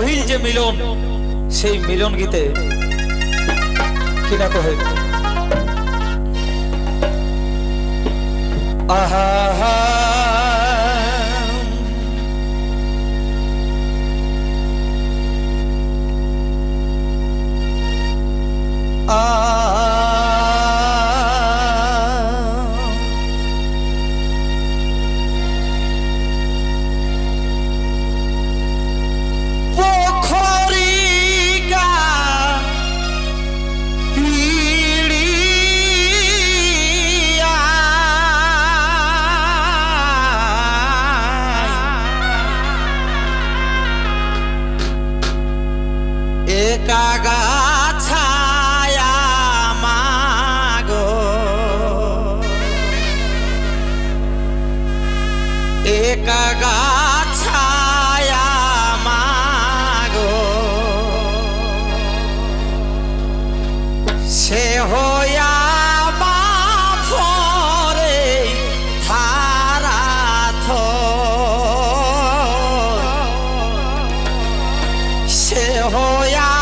পহিল যে মিলন সেই মিলন গীতে কিনা কহে আহা গাছায়া মাগো একা গাছায়া মাগো সে হইয়া বাফরে ধারাথ সে হইয়া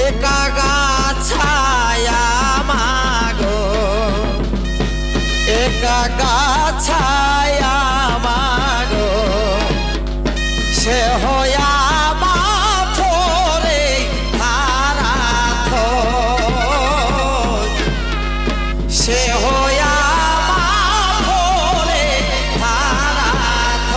একা গাছায়া মাগো একা গাছায়া মাগো সে হইয়া বাফরে ধারাথ সে হইয়া বাফরে ধারাথ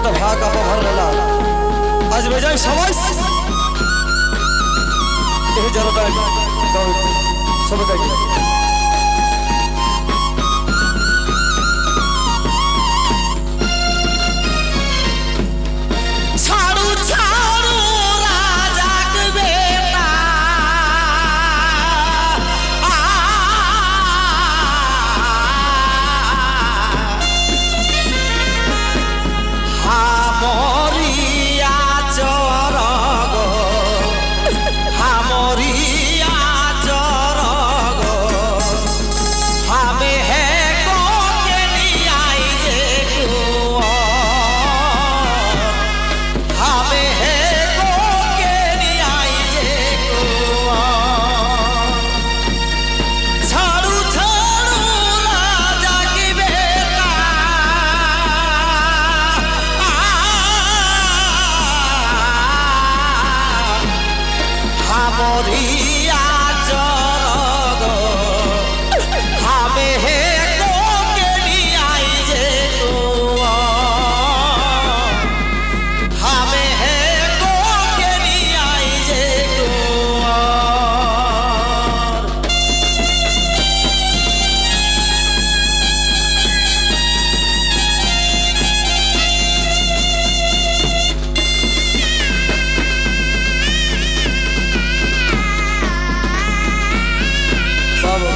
একটা ভাগ আপা ভরলেলা আজ বেজায় সবাই এই জড়তা সবে তাই ছাড়ু ছাড়ু রাজাক বেটা হামরিয়া চরগ হামরিয়া চরগ হামে হে কোকে নিয়াই যে হামে হে কোকে নিয়াই যে ছাড়ু ছাড়ু রাজা কি বেটা হামরিয়া চরগ হামে হে কোকে নিয়াই যে হামে হে কোকে নিয়াই যে বাবা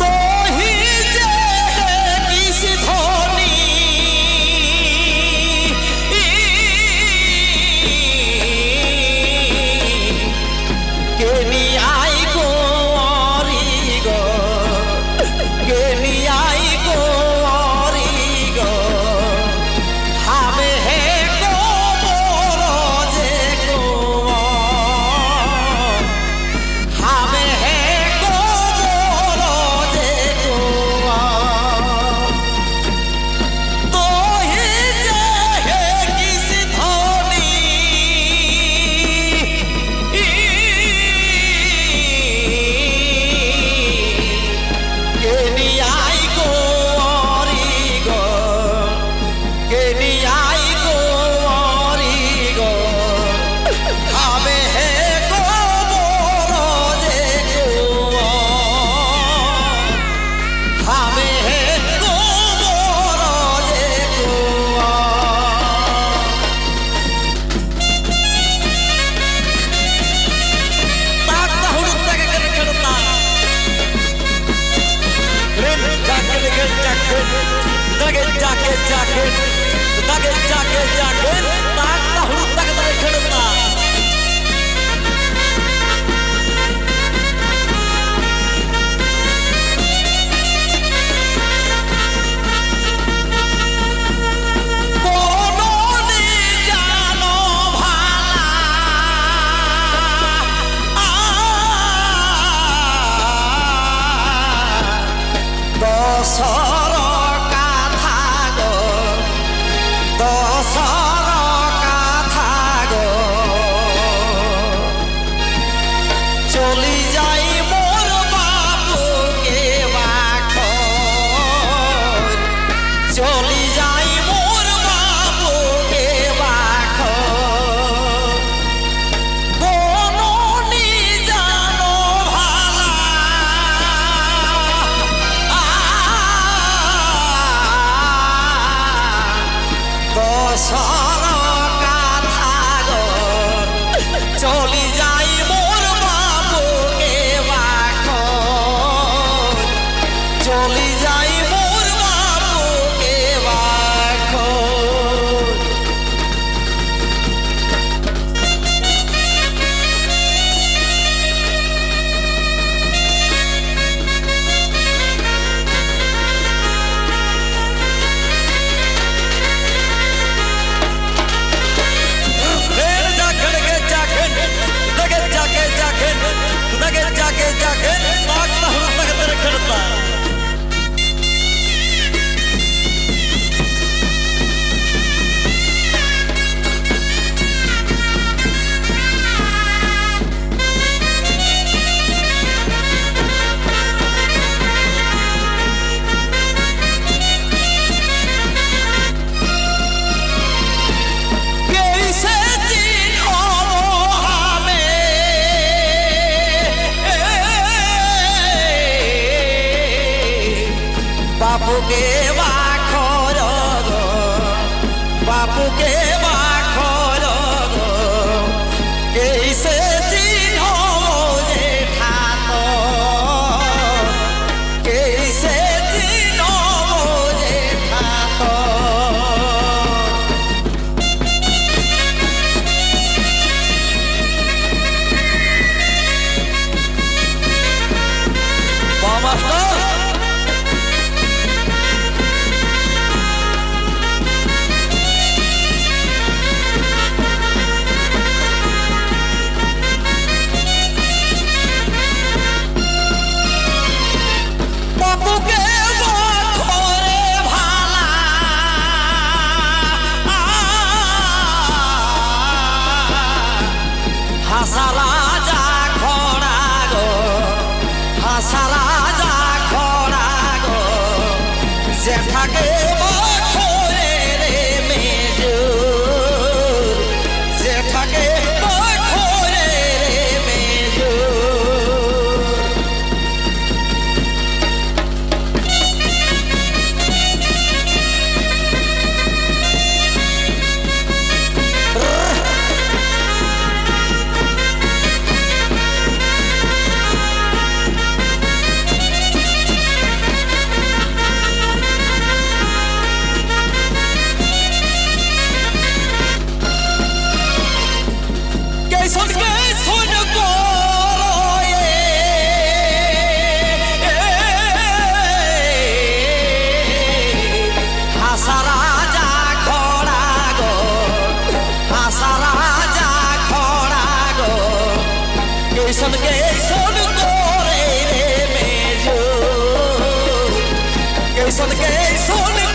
তোহি যে কিস ধনি কে নিয়াই গোরি গো কে নিয়াই গোরি গো হামে হে গোবর যে গো হামে হে গোবর যে গো তোহি যে হে কিস ধনি কে নিয়াই গোরি গো কে নিয়াই গোরি গো হামে হে গোবর যে গো হামে হে গোবর যে গো তাক হুড়ুত্তাকে কেন খেড়তা রেল জাকেল গেল জাকেল দাগে জাকেল জাকেল দাগে জাকেল জাকেল তাক হুড়ুত্তাকে তবে খেড়তা কোনো জানো ভালা দশর কাথা গো দশর বাপুকে বাখর গো বাপুকে বাখর গো কেসে চিহ্ন যে ঠাত কেসে চিহ্ন যে ঠাত মাস্টার বাপুকে বখরে ভালা হাসা রাজা খড়া গো হাসা রাজা খড়া গো জেঠাকে বখরে রে মেজুর জেঠাকে বখরে রে মেজুর কেসন কেসন করয়ে হাসা রাজা খড়া গো হাসা রাজা খড়া গো কেসন কেসন করে রে মেজো কেসন কেসন